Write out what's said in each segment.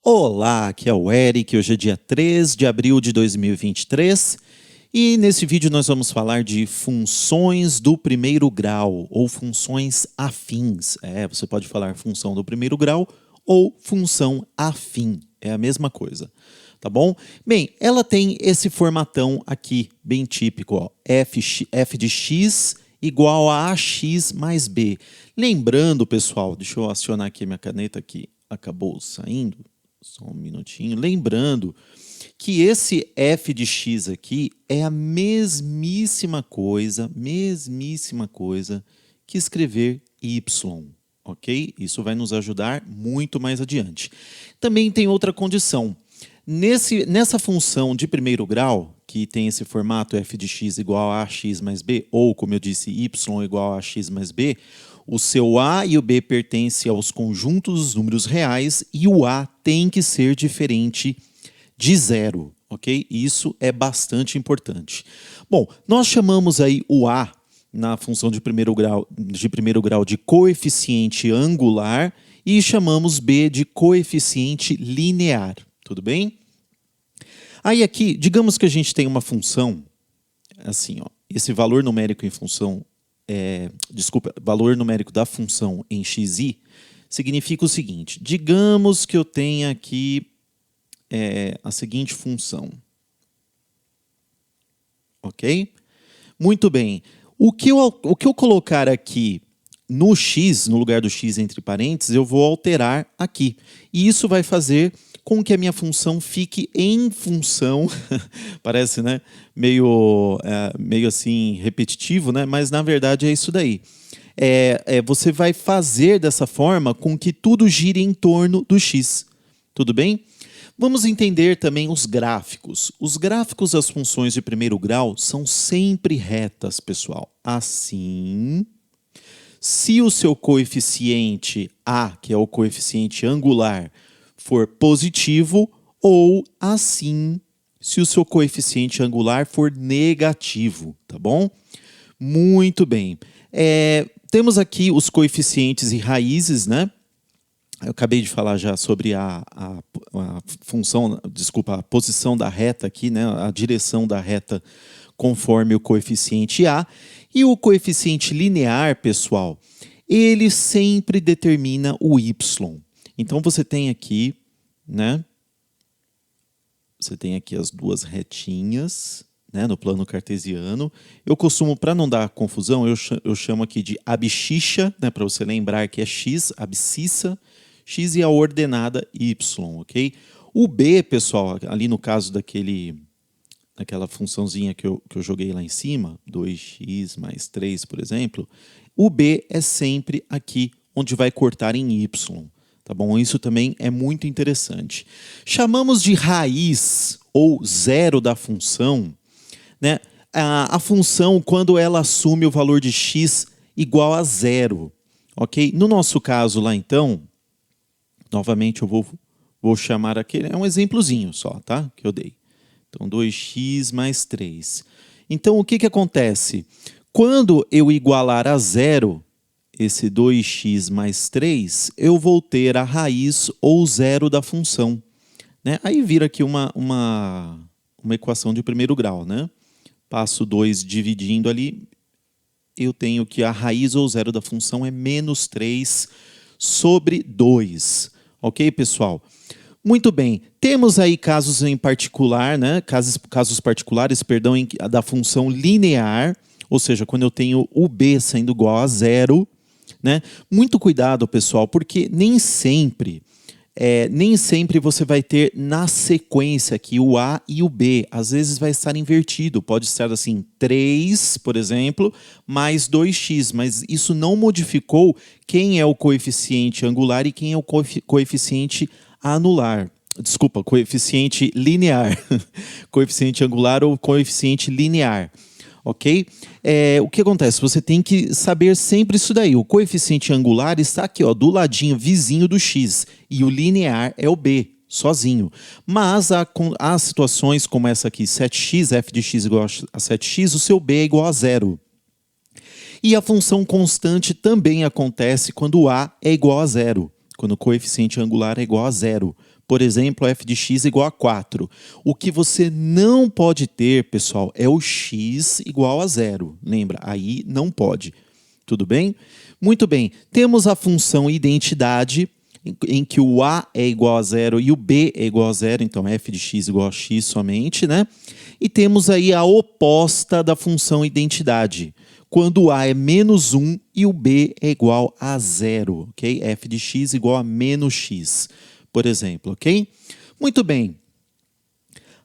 Olá, aqui é o Eric, hoje é dia 3 de abril de 2023 e nesse vídeo nós vamos falar de funções do primeiro grau ou funções afins. Você pode falar função do primeiro grau ou função afim, é a mesma coisa, tá bom? Bem, ela tem esse formatão aqui, bem típico, ó, f de x igual a ax mais b. Lembrando, pessoal, deixa eu acionar aqui minha caneta que acabou saindo. Só um minutinho. Lembrando que esse f de x aqui é a mesmíssima coisa que escrever y, ok? Isso vai nos ajudar muito mais adiante. Também tem outra condição. Nessa função de primeiro grau, que tem esse formato f de x igual a ax mais b, ou, como eu disse, y igual a ax mais b, o seu a e o b pertencem aos conjuntos dos números reais e o a tem que ser diferente de zero, ok? Isso é bastante importante. Bom, nós chamamos aí o a na função de primeiro grau de coeficiente angular e chamamos b de coeficiente linear, tudo bem? Aí aqui, digamos que a gente tem uma função, assim, ó, esse valor numérico em função valor numérico da função em xi significa o seguinte: digamos que eu tenha aqui a seguinte função. Ok? Muito bem. O que eu colocar aqui no x, no lugar do x entre parênteses, eu vou alterar aqui. E isso vai fazer com que a minha função fique em função, parece, né, meio assim repetitivo, né, mas na verdade é isso daí. Você vai fazer dessa forma com que tudo gire em torno do x. Tudo bem? Vamos entender também os gráficos. Os gráficos das funções de primeiro grau são sempre retas, pessoal. Assim, se o seu coeficiente a, que é o coeficiente angular, for positivo, ou assim, se o seu coeficiente angular for negativo, tá bom? Muito bem. Temos aqui os coeficientes e raízes, né? Eu acabei de falar já sobre a função, desculpa, a posição da reta aqui, né? A direção da reta conforme o coeficiente a. E o coeficiente linear, pessoal, ele sempre determina o y. Então, você tem aqui, né? Você tem aqui as duas retinhas, né, no plano cartesiano. Eu costumo, para não dar confusão, eu chamo aqui de abscissa, né, para você lembrar que é x, abscissa, x e a ordenada y, ok? O b, pessoal, ali no caso daquela funçãozinha que eu joguei lá em cima, 2x mais 3, por exemplo, o b é sempre aqui onde vai cortar em y. Tá bom? Isso também é muito interessante. Chamamos de raiz ou zero da função, né? A função quando ela assume o valor de x igual a zero. Ok? No nosso caso lá então, novamente eu vou chamar aquele, é um exemplozinho só, tá? Que eu dei. Então 2x mais 3. Então o que acontece? Quando eu igualar a zero esse 2x mais 3, eu vou ter a raiz ou zero da função, né? Aí vira aqui uma equação de primeiro grau, né? Passo 2 dividindo ali, eu tenho que a raiz ou zero da função é menos 3 sobre 2. Ok, pessoal? Muito bem. Temos aí casos em particular, né? Casos particulares, perdão, da função linear, ou seja, quando eu tenho o b sendo igual a zero, né? Muito cuidado, pessoal, porque nem sempre você vai ter na sequência aqui o A e o B. Às vezes vai estar invertido. Pode estar assim, 3, por exemplo, mais 2x. Mas isso não modificou quem é o coeficiente angular e quem é o coeficiente anular. Desculpa, coeficiente linear. Coeficiente angular ou coeficiente linear. Ok? O que acontece? Você tem que saber sempre isso daí. O coeficiente angular está aqui, ó, do ladinho vizinho do x. E o linear é o b, sozinho. Mas há situações como essa aqui, 7x, f de x igual a 7x, o seu b é igual a zero. E a função constante também acontece quando a é igual a zero. quando o coeficiente angular é igual a zero. Por exemplo, f de x igual a 4. O que você não pode ter, pessoal, é o x igual a zero. Lembra? Aí não pode. Tudo bem? Muito bem. Temos a função identidade, em que o a é igual a zero e o b é igual a zero. Então, f de x igual a x somente, né? E temos aí a oposta da função identidade, quando o a é menos 1 e o b é igual a zero, ok? F de x igual a menos x, por exemplo, ok? Muito bem.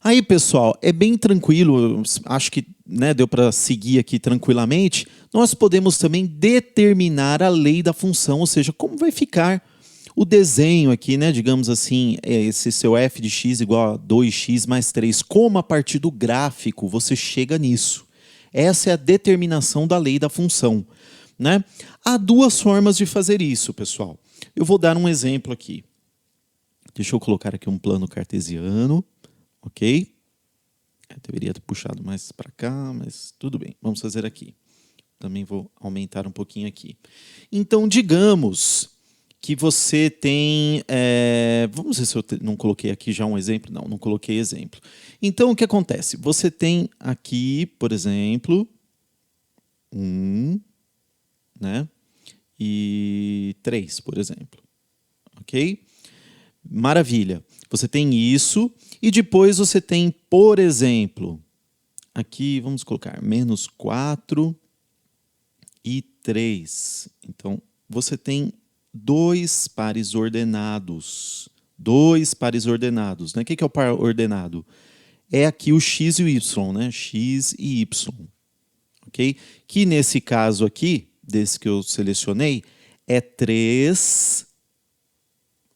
Aí, pessoal, é bem tranquilo, acho que, né, deu para seguir aqui tranquilamente. Nós podemos também determinar a lei da função, ou seja, como vai ficar o desenho aqui, né, digamos assim, esse seu f de x igual a 2x mais 3, como a partir do gráfico você chega nisso. Essa é a determinação da lei da função, né? Há duas formas de fazer isso, pessoal. Eu vou dar um exemplo aqui. Deixa eu colocar aqui um plano cartesiano, ok? Eu deveria ter puxado mais para cá, mas tudo bem. Vamos fazer aqui. Também vou aumentar um pouquinho aqui. Então, digamos que você tem... vamos ver se eu não coloquei aqui já um exemplo. Não coloquei exemplo. Então, o que acontece? Você tem aqui, por exemplo, 1, né? E 3, por exemplo. Ok? Maravilha. Você tem isso e depois você tem, por exemplo, aqui vamos colocar menos 4 e 3. Então, você tem dois pares ordenados. Dois pares ordenados, né? O que é o par ordenado? É aqui o x e o y, né? X e y. Ok? Que nesse caso aqui, desse que eu selecionei, é 3,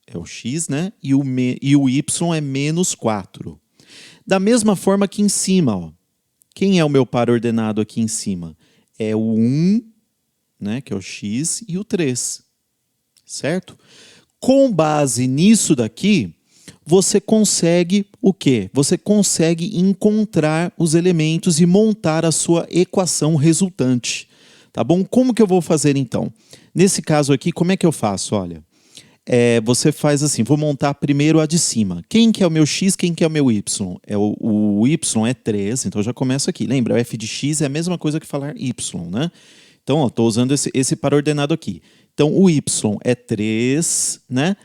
é o x, né? E o y é menos 4. Da mesma forma aqui em cima, ó. Quem é o meu par ordenado aqui em cima? É o 1, né? Que é o x, e o 3. Certo? Com base nisso daqui, você consegue o quê? Você consegue encontrar os elementos e montar a sua equação resultante. Tá bom? Como que eu vou fazer então? Nesse caso aqui, como é que eu faço? Olha, você faz assim, vou montar primeiro a de cima. Quem que é o meu x, quem que é o meu y? O y é 3, então eu já começo aqui. Lembra, o f de x é a mesma coisa que falar y, né? Então, estou usando esse par ordenado aqui. Então, o y é 3, né?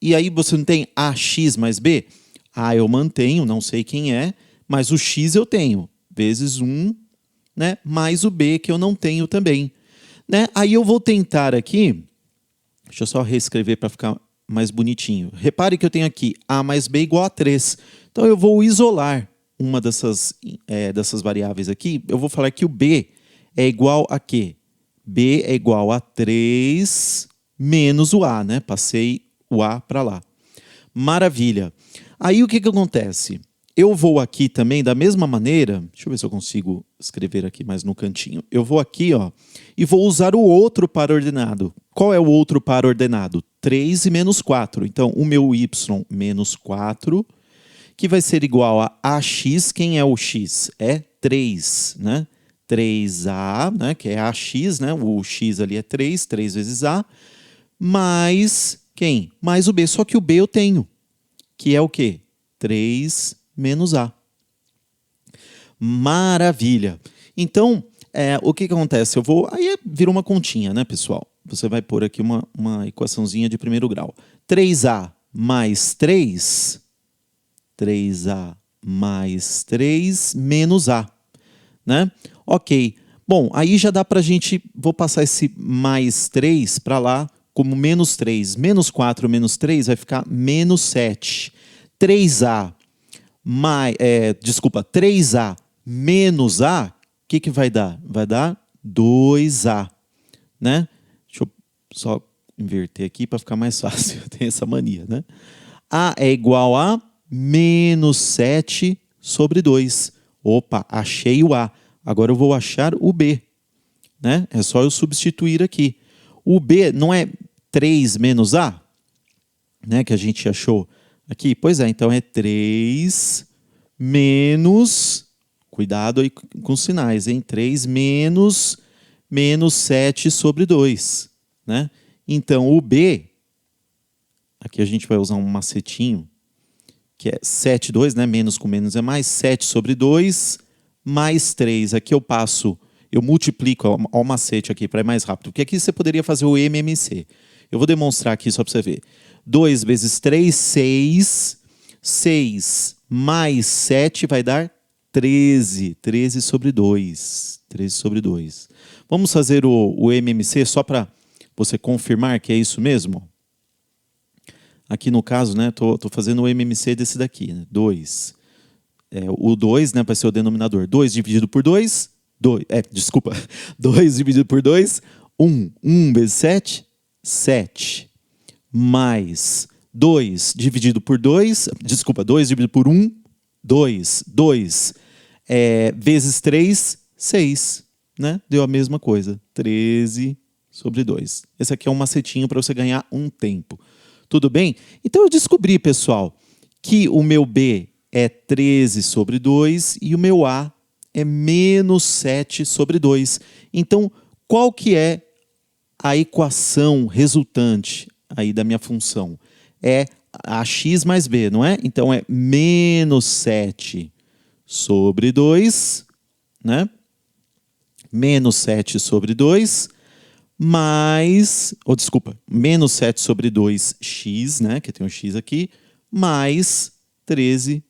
E aí você não tem ax mais b? A eu mantenho, não sei quem é, mas o x eu tenho, vezes 1, né? Mais o b que eu não tenho também. Né? Aí eu vou tentar aqui, deixa eu só reescrever para ficar mais bonitinho. Repare que eu tenho aqui a mais b igual a 3. Então eu vou isolar uma dessas variáveis aqui. Eu vou falar que o b é igual a quê? B é igual a 3 menos o A, né? Passei o A para lá. Maravilha. Aí o que acontece? Eu vou aqui também, da mesma maneira, deixa eu ver se eu consigo escrever aqui mais no cantinho. Eu vou aqui, ó, e vou usar o outro par ordenado. Qual é o outro par ordenado? 3 e menos 4. Então, o meu y menos 4, que vai ser igual a ax. Quem é o x? É 3, né? 3A, né, que é AX, né, o X ali é 3 vezes A, mais quem? Mais o B, só que o B eu tenho, que é o quê? 3 menos A. Maravilha! Então, o que acontece? Aí vira uma continha, né, pessoal? Você vai pôr aqui uma equaçãozinha de primeiro grau. 3A mais 3, 3A mais 3 menos A. Né? Ok. Bom, aí já dá para a gente... Vou passar esse mais 3 para lá como menos 3. Menos 4 menos 3 vai ficar menos 7. 3A mais... desculpa, 3A menos A, o que vai dar? Vai dar 2A. Né? Deixa eu só inverter aqui para ficar mais fácil. Eu tenho essa mania, né? A é igual a menos 7 sobre 2. Opa, achei o A. Agora eu vou achar o B. Né? É só eu substituir aqui. O B não é 3 menos A? Né, que a gente achou aqui? Pois é, então é 3 menos... Cuidado aí com os sinais, hein? 3 menos 7 sobre 2. Né? Então, o B aqui a gente vai usar um macetinho, que é 7, 2, né? Menos com menos é mais, 7 sobre 2, mais 3. Aqui eu multiplico, ó, o macete aqui para ir mais rápido, porque aqui você poderia fazer o MMC. Eu vou demonstrar aqui só para você ver. 2 vezes 3, 6. 6 mais 7 vai dar 13. 13 sobre 2. 13 sobre 2. Vamos fazer o MMC só para você confirmar que é isso mesmo? Aqui no caso, né, tô fazendo o MMC desse daqui, né, 2. O 2, né, vai ser o denominador. 2 dividido por 2, 2. Desculpa. 2 dividido por 2, 1. 1 vezes 7, 7. Mais 2 dividido por 2, desculpa, 2 dividido por 1, 2. 2 vezes 3, 6. Né? Deu a mesma coisa. 13 sobre 2. Esse aqui é um macetinho para você ganhar um tempo. Tudo bem? Então eu descobri, pessoal, que o meu B é 13 sobre 2 e o meu A é menos 7 sobre 2. Então, qual que é a equação resultante aí da minha função? É ax mais b, não é? Então é menos 7 sobre 2, né? Menos 7 sobre 2, mais... menos 7 sobre 2x, né? Que tem um x aqui, mais 13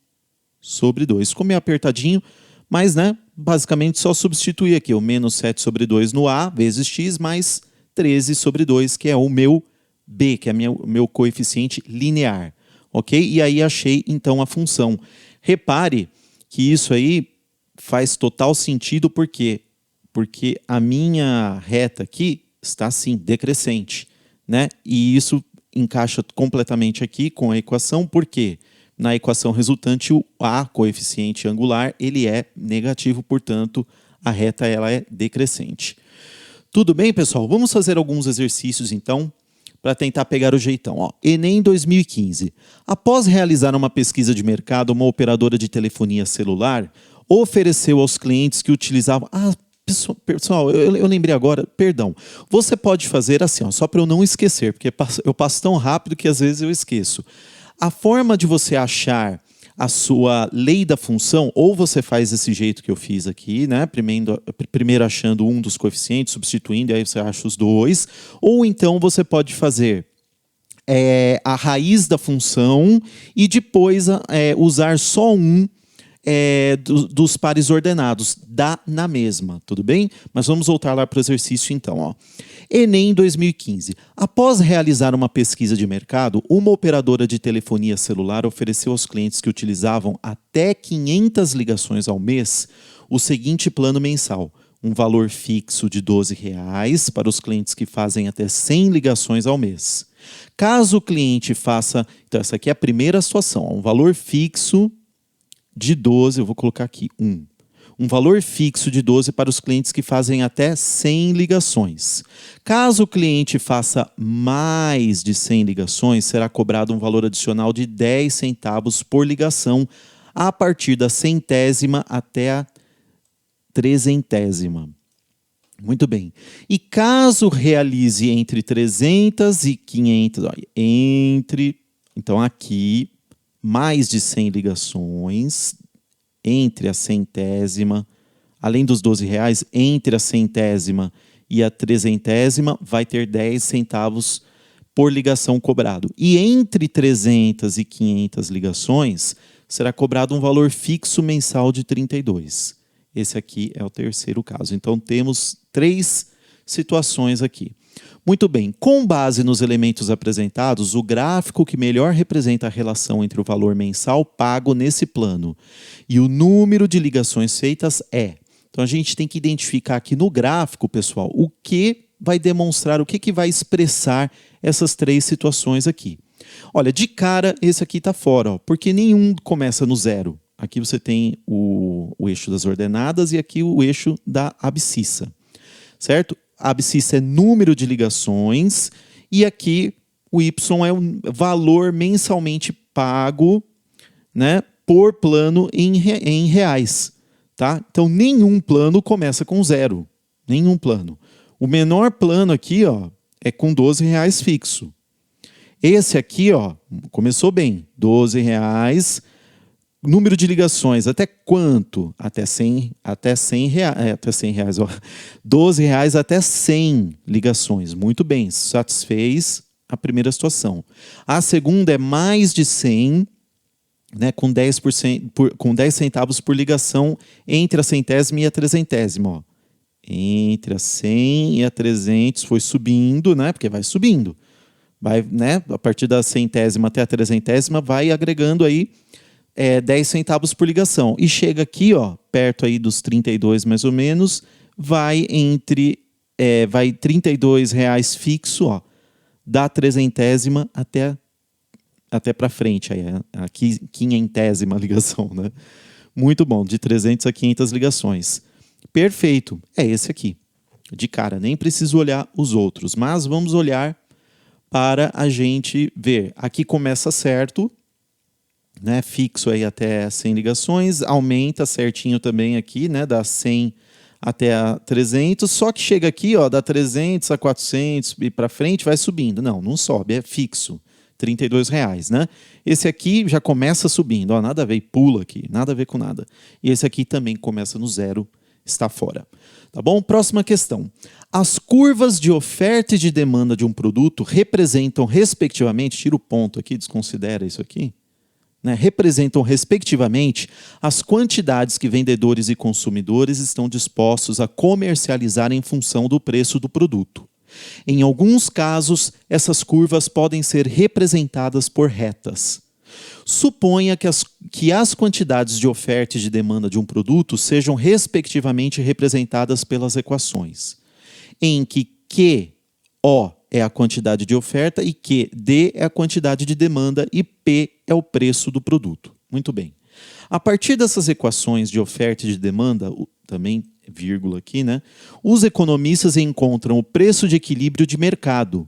sobre 2. Ficou meio apertadinho, mas, né? Basicamente só substituir aqui o menos 7 sobre 2 no a, vezes x, mais 13 sobre 2, que é o meu b, que é o meu coeficiente linear. Ok? E aí achei, então, a função. Repare que isso aí faz total sentido, por quê? Porque a minha reta aqui está, assim, decrescente, né? E isso encaixa completamente aqui com a equação, porque na equação resultante o A, coeficiente angular, ele é negativo, portanto, a reta ela é decrescente. Tudo bem, pessoal? Vamos fazer alguns exercícios, então, para tentar pegar o jeitão. Ó, Enem 2015. Após realizar uma pesquisa de mercado, uma operadora de telefonia celular ofereceu aos clientes que utilizavam... Pessoal, eu lembrei agora, perdão. Você pode fazer assim, ó, só para eu não esquecer, porque eu passo tão rápido que às vezes eu esqueço. A forma de você achar a sua lei da função, ou você faz desse jeito que eu fiz aqui, né? Primeiro achando um dos coeficientes, substituindo, e aí você acha os dois. Ou então você pode fazer a raiz da função e depois usar só um dos pares ordenados, dá na mesma, tudo bem? Mas vamos voltar lá para o exercício então. Ó. Enem 2015. Após realizar uma pesquisa de mercado, uma operadora de telefonia celular ofereceu aos clientes que utilizavam até 500 ligações ao mês o seguinte plano mensal. Um valor fixo de R$ 12,00 para os clientes que fazem até 100 ligações ao mês. Caso o cliente faça... Então, essa aqui é a primeira situação. Ó, um valor fixo de 12, eu vou colocar aqui, 1. Um valor fixo de 12 para os clientes que fazem até 100 ligações. Caso o cliente faça mais de 100 ligações, será cobrado um valor adicional de 10 centavos por ligação a partir da centésima até a trezentésima. Muito bem. E caso realize entre 300 e 500, então aqui, mais de 100 ligações, entre a centésima, além dos R$ 12,00, entre a centésima e a trezentésima, vai ter 10 centavos por ligação cobrado. E entre 300 e 500 ligações, será cobrado um valor fixo mensal de R$ 32. Esse aqui é o terceiro caso. Então, temos 3 situações aqui. Muito bem, com base nos elementos apresentados, o gráfico que melhor representa a relação entre o valor mensal pago nesse plano e o número de ligações feitas é... Então, a gente tem que identificar aqui no gráfico, pessoal, o que vai demonstrar, o que vai expressar essas 3 situações aqui. Olha, de cara, esse aqui está fora, ó, porque nenhum começa no 0. Aqui você tem o eixo das ordenadas e aqui o eixo da abscissa, certo? A abscissa é número de ligações e aqui o Y é o valor mensalmente pago, né, por plano em reais. Tá? Então, nenhum plano começa com 0. Nenhum plano. O menor plano aqui, ó, é com R$ 12,00 fixo. Esse aqui, ó, começou bem. R$ 12. Número de ligações, até quanto? Até 100 reais. Até 100 reais, ó. R$ 12 até 100 ligações. Muito bem, satisfez a primeira situação. A segunda é mais de 100, né, com 10%, com 10 centavos por ligação entre a centésima e a trezentésima. Ó. Entre a 100 e a 300 foi subindo, né, porque vai subindo. Vai, né, a partir da centésima até a trezentésima, vai agregando aí 10 centavos por ligação. E chega aqui, ó, perto aí dos 32 mais ou menos, vai vai R$ 32 fixo, ó, da trezentésima até para frente, aí, a quinhentésima ligação, né? Muito bom, de 300 a 500 ligações. Perfeito, é esse aqui. De cara, nem preciso olhar os outros, mas vamos olhar para a gente ver. Aqui começa certo, né, fixo aí até 100 ligações, aumenta certinho também aqui, né, da 100 até a 300, só que chega aqui, ó, da 300 a 400 e para frente vai subindo. Não sobe, é fixo, R$ 32, né? Esse aqui já começa subindo, ó, nada a ver, pula aqui, nada a ver com nada. E esse aqui também começa no zero, está fora. Tá bom? Próxima questão. As curvas de oferta e de demanda de um produto representam, respectivamente, tira o ponto aqui, desconsidera isso aqui, né, representam, respectivamente, as quantidades que vendedores e consumidores estão dispostos a comercializar em função do preço do produto. Em alguns casos, essas curvas podem ser representadas por retas. Suponha que as quantidades de oferta e de demanda de um produto sejam respectivamente representadas pelas equações, em que Q, O é a quantidade de oferta e Q, D é a quantidade de demanda e P é o preço do produto. Muito bem. A partir dessas equações de oferta e de demanda, também vírgula aqui, né? Os economistas encontram o preço de equilíbrio de mercado.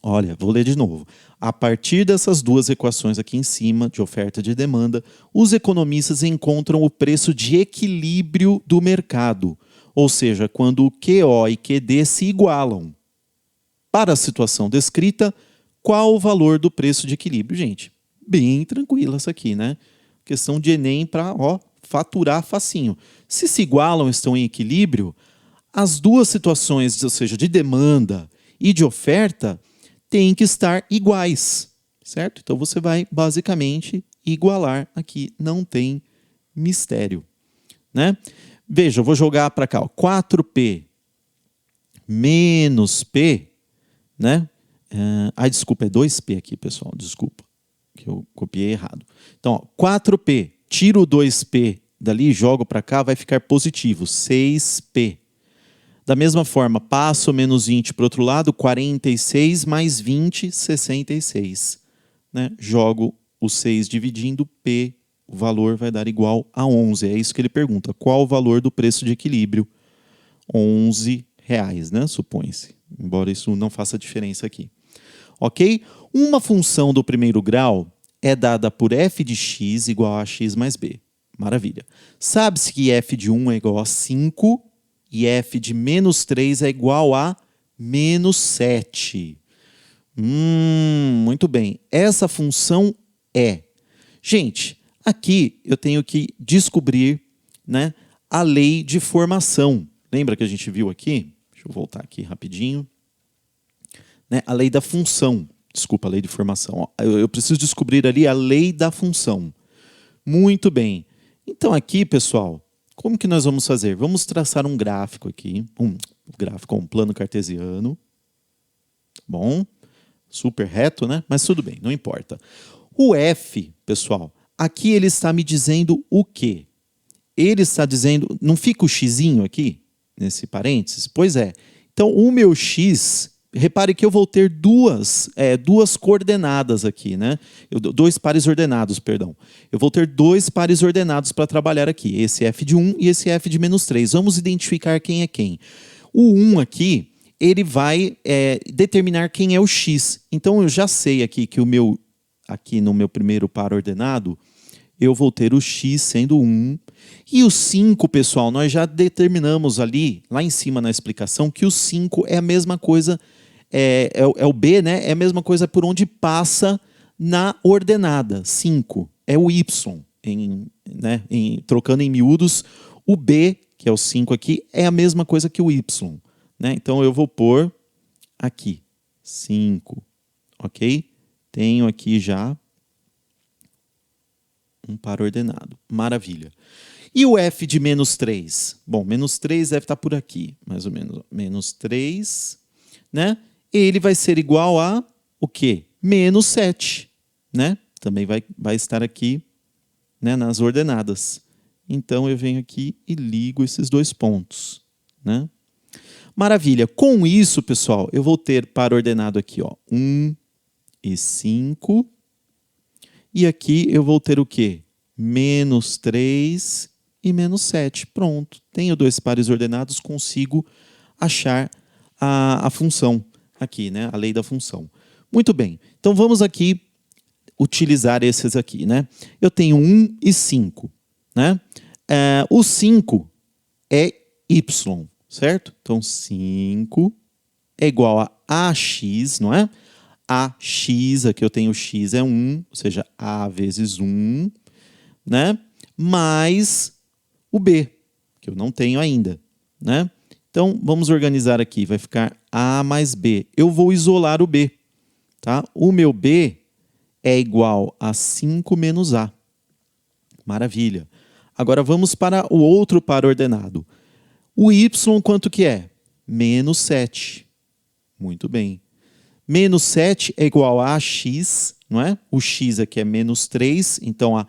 Olha, vou ler de novo. A partir dessas duas equações aqui em cima, de oferta e de demanda, os economistas encontram o preço de equilíbrio do mercado, ou seja, quando o QO e QD se igualam. Para a situação descrita, qual o valor do preço de equilíbrio? Gente, bem tranquila essa aqui, né? Questão de Enem para faturar facinho. Se igualam, estão em equilíbrio, as duas situações, ou seja, de demanda e de oferta, têm que estar iguais, certo? Então você vai basicamente igualar aqui, não tem mistério, né? Veja, eu vou jogar para cá, ó, 4P menos P, né? Desculpa, é 2P aqui, pessoal, desculpa, que eu copiei errado. Então, ó, 4P, tiro o 2P dali, jogo para cá, vai ficar positivo, 6P. Da mesma forma, passo menos 20 para o outro lado, 46 mais 20, 66. Né? Jogo o 6 dividindo, P, o valor vai dar igual a 11. É isso que ele pergunta. Qual o valor do preço de equilíbrio? R$ 11, né? Supõe-se. Embora isso não faça diferença aqui. Ok? Uma função do primeiro grau é dada por f de x igual a x mais b. Maravilha. Sabe-se que f de 1 é igual a 5 e f de menos 3 é igual a menos 7. Muito bem. Essa função é... Gente, aqui eu tenho que descobrir, né, a lei de formação. Lembra que a gente viu aqui? Deixa eu voltar aqui rapidinho. Né, a lei da função. Desculpa, a lei de formação. Eu preciso descobrir ali a lei da função. Muito bem. Então aqui, pessoal, como que nós vamos fazer? Vamos traçar um gráfico aqui. Um plano cartesiano. Bom, super reto, né? Mas tudo bem, não importa. O f, pessoal, aqui ele está me dizendo o quê? Ele está dizendo... Não fica o xizinho aqui, nesse parênteses? Pois é. Então, o meu x... Repare que eu vou ter duas coordenadas aqui, né? Dois pares ordenados, perdão. Eu vou ter dois pares ordenados para trabalhar aqui. Esse f de 1 e esse f de menos 3. Vamos identificar quem é quem. O 1 aqui, ele vai determinar quem é o x. Então, eu já sei aqui que aqui no meu primeiro par ordenado, eu vou ter o x sendo 1. E o 5, pessoal, nós já determinamos ali, lá em cima na explicação, que o 5 é a mesma coisa é o B, né? É a mesma coisa por onde passa na ordenada, 5. É o Y, né? Trocando em miúdos, o B, que é o 5 aqui, é a mesma coisa que o Y. Né? Então, eu vou pôr aqui, 5, ok? Tenho aqui já um par ordenado. Maravilha. E o f de menos 3? Bom, menos 3 deve estar por aqui, mais ou menos. Menos 3, né? Ele vai ser igual a o quê? Menos 7, né? Também vai estar aqui, né, nas ordenadas. Então, eu venho aqui e ligo esses dois pontos, né? Maravilha. Com isso, pessoal, eu vou ter par ordenado aqui, ó, 1 e 5. E aqui eu vou ter o quê? Menos 3 e menos 7. Pronto. Tenho dois pares ordenados, consigo achar a função aqui, né? A lei da função. Muito bem. Então, vamos aqui utilizar esses aqui, né? Eu tenho 1 e 5, né? O 5 é y, certo? Então, 5 é igual a AX, não é? AX, aqui eu tenho x é 1, ou seja, A vezes 1, né? Mais o B, que eu não tenho ainda, né? Então, vamos organizar aqui. Vai ficar A mais B. Eu vou isolar o B, tá? O meu B é igual a 5 menos A. Maravilha. Agora, vamos para o outro par ordenado. O y, quanto que é? Menos 7. Muito bem. Menos 7 é igual a AX, não é? O x aqui é menos 3, então a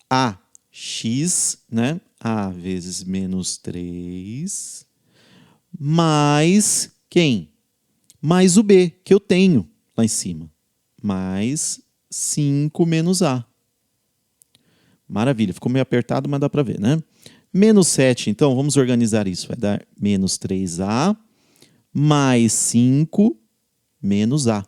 AX, né? A vezes menos 3, mais quem? Mais o B, que eu tenho lá em cima. Mais 5 menos A. Maravilha, ficou meio apertado, mas dá para ver, né? Menos 7, então, vamos organizar isso. Vai dar menos 3A mais 5 menos A,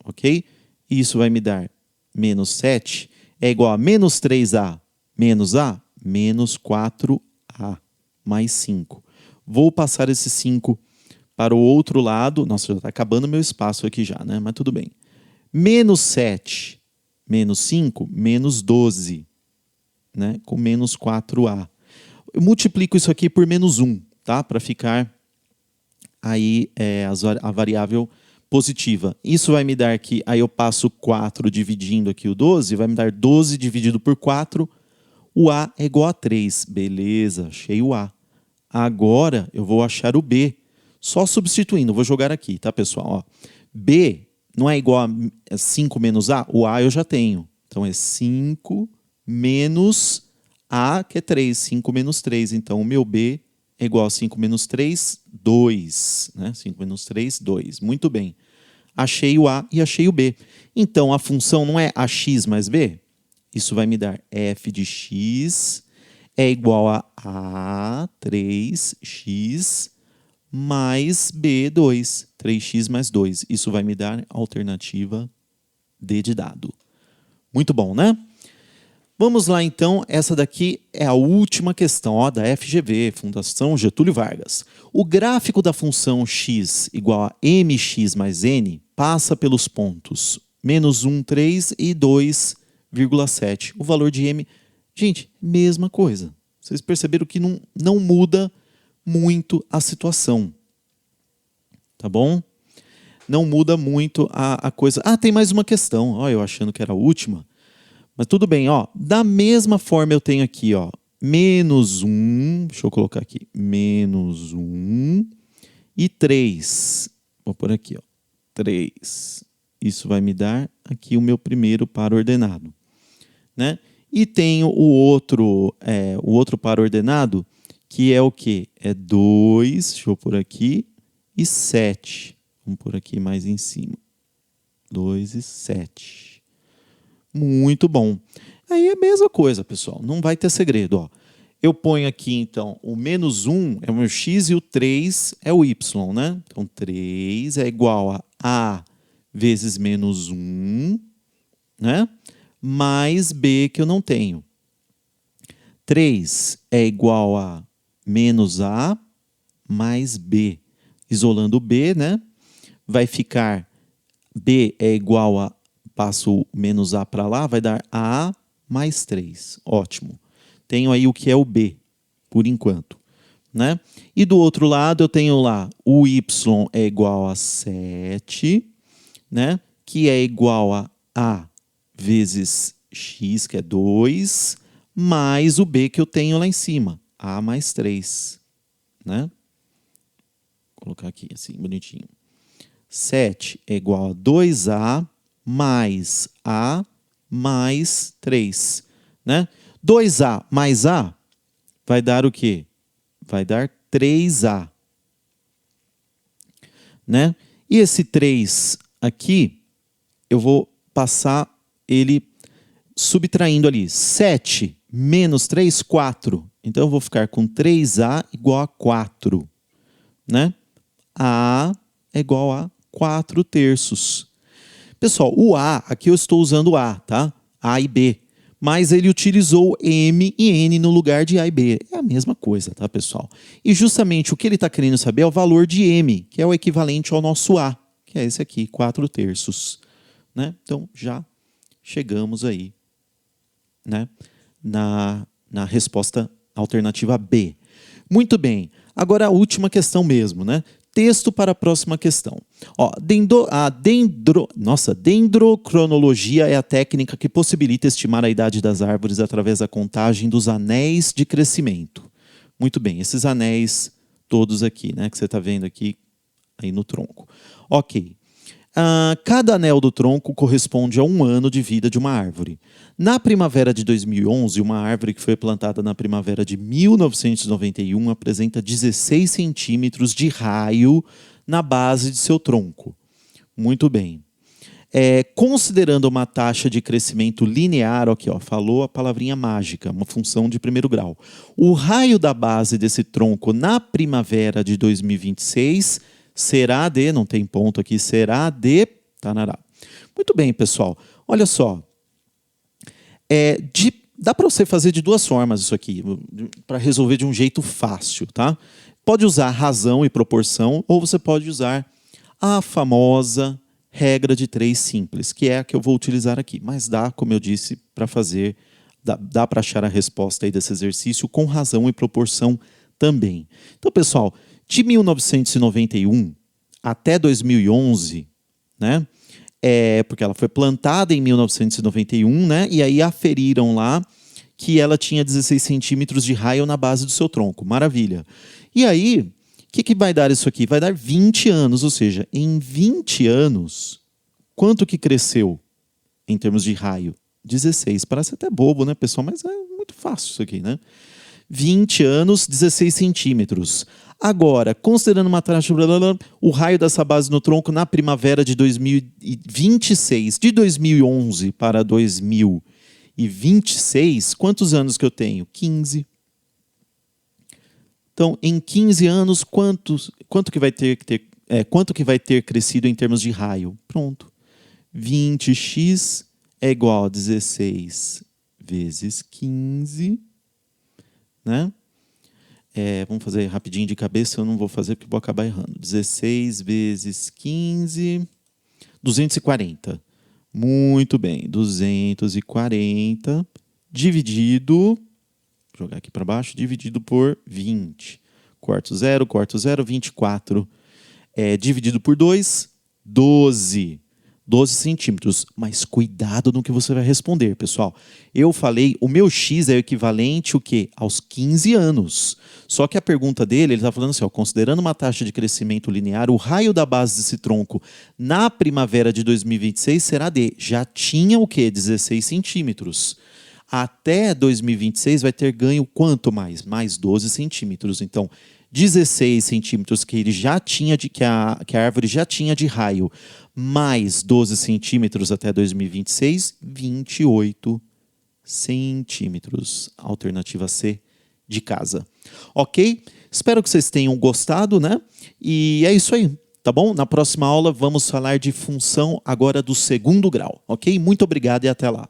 ok? Isso vai me dar menos 7 é igual a menos 3A menos A, menos 4A mais 5. Vou passar esse 5 para o outro lado. Nossa, já está acabando meu espaço aqui já, né? Mas tudo bem. Menos 7 menos 5, menos 12, né? Com menos 4A. Eu multiplico isso aqui por menos 1, tá? Para ficar aí a variável positiva. Isso vai me dar aqui, aí eu passo 4 dividindo aqui o 12, vai me dar 12 dividido por 4, o A é igual a 3. Beleza, achei o A. Agora eu vou achar o B, só substituindo, vou jogar aqui, tá, pessoal? Ó, B não é igual a 5 menos A? O A eu já tenho. Então é 5 menos A, que é 3. 5 menos 3. Então o meu B é igual a 5 menos 3, 2. Né? 5 menos 3, 2. Muito bem. Achei o A e achei o B. Então, a função não é AX mais B? Isso vai me dar f de x é igual a 3x mais B, 2. 3x mais 2. Isso vai me dar a alternativa D de dado. Muito bom, né? Vamos lá, então. Essa daqui é a última questão, ó, da FGV, Fundação Getúlio Vargas. O gráfico da função x igual a mx mais n passa pelos pontos menos 1, 3 e 2,7. O valor de m, gente, mesma coisa. Vocês perceberam que não muda muito a situação. Tá bom? Não muda muito a coisa. Ah, tem mais uma questão. Ó, eu achando que era a última. Mas tudo bem, ó. Da mesma forma eu tenho aqui, ó, menos 1, deixa eu colocar aqui, menos 1 e 3. Vou pôr aqui, ó, 3. Isso vai me dar aqui o meu primeiro par ordenado, né? E tenho o outro par ordenado, que é o quê? É 2, deixa eu pôr aqui, e 7. Vamos pôr aqui mais em cima. 2 e 7. Muito bom. Aí é a mesma coisa, pessoal. Não vai ter segredo. Ó. Eu ponho aqui, então, o menos 1 é o meu x e o 3 é o y, né? Então, 3 é igual a A vezes menos 1, né? Mais B, que eu não tenho. 3 é igual a menos A mais B. Isolando o B, né? vai ficar B é igual a, passo menos A para lá, vai dar A mais 3. Ótimo. Tenho aí o que é o B, por enquanto. Né? E do outro lado eu tenho lá o Y é igual a 7, né? Que é igual a A vezes X, que é 2, mais o B que eu tenho lá em cima, A mais 3. Né? Vou colocar aqui assim, bonitinho. 7 é igual a 2A mais A mais 3. Né? 2A mais A vai dar o quê? Vai dar 3A. Né? E esse 3 aqui, eu vou passar ele subtraindo ali. 7 menos 3, 4. Então, eu vou ficar com 3A igual a 4. Né? A é igual a 4 terços. Pessoal, o A, aqui eu estou usando A, tá? A e B. Mas ele utilizou M e N no lugar de A e B. É a mesma coisa, tá, pessoal? E justamente o que ele está querendo saber é o valor de M, que é o equivalente ao nosso A, que é esse aqui, 4 terços. Né? Então, já chegamos aí, né, na resposta alternativa B. Muito bem. Agora a última questão mesmo, né? Texto para a próxima questão. Ó, dendrocronologia é a técnica que possibilita estimar a idade das árvores através da contagem dos anéis de crescimento. Muito bem, esses anéis todos aqui, né, que você está vendo aqui aí no tronco. Ok. Cada anel do tronco corresponde a 1 ano de vida de uma árvore. Na primavera de 2011, uma árvore que foi plantada na primavera de 1991 apresenta 16 centímetros de raio na base de seu tronco. Muito bem. Considerando uma taxa de crescimento linear, aqui, ó, falou a palavrinha mágica, uma função de primeiro grau. O raio da base desse tronco na primavera de 2026 será de, não tem ponto aqui, será de tanará. Muito bem, pessoal. Olha só. Dá para você fazer de duas formas isso aqui, para resolver de um jeito fácil, tá? Pode usar razão e proporção, ou você pode usar a famosa regra de 3 simples, que é a que eu vou utilizar aqui. Mas dá, como eu disse, para fazer, dá para achar a resposta aí desse exercício com razão e proporção também. Então, pessoal, de 1991 até 2011, né? Porque ela foi plantada em 1991, né? E aí aferiram lá que ela tinha 16 centímetros de raio na base do seu tronco. Maravilha. E aí, o que vai dar isso aqui? Vai dar 20 anos, ou seja, em 20 anos, quanto que cresceu em termos de raio? 16. Parece até bobo, né, pessoal? Mas é muito fácil isso aqui, né? 20 anos, 16 centímetros. Agora, considerando uma taxa, o raio dessa base no tronco na primavera de 2026, de 2011 para 2026, quantos anos que eu tenho? 15. Então, em 15 anos, quanto que vai ter crescido em termos de raio? Pronto. 20x é igual a 16 vezes 15, né? Vamos fazer rapidinho de cabeça, eu não vou fazer porque vou acabar errando. 16 vezes 15, 240. Muito bem, 240 dividido, vou jogar aqui para baixo, dividido por 20. Corto 0, 24. Dividido por 2, 12. 12 centímetros. Mas cuidado no que você vai responder, pessoal. Eu falei, o meu X é o equivalente o quê? Aos 15 anos. Só que a pergunta dele, ele está falando assim, ó, considerando uma taxa de crescimento linear, o raio da base desse tronco na primavera de 2026 será de, já tinha o quê? 16 centímetros. Até 2026 vai ter ganho quanto mais? Mais 12 centímetros. Então, 16 centímetros que ele já tinha que a árvore já tinha de raio, mais 12 centímetros até 2026, 28 centímetros. Alternativa C de casa. Ok? Espero que vocês tenham gostado, né? E é isso aí, tá bom? Na próxima aula vamos falar de função agora do segundo grau, ok? Muito obrigado e até lá.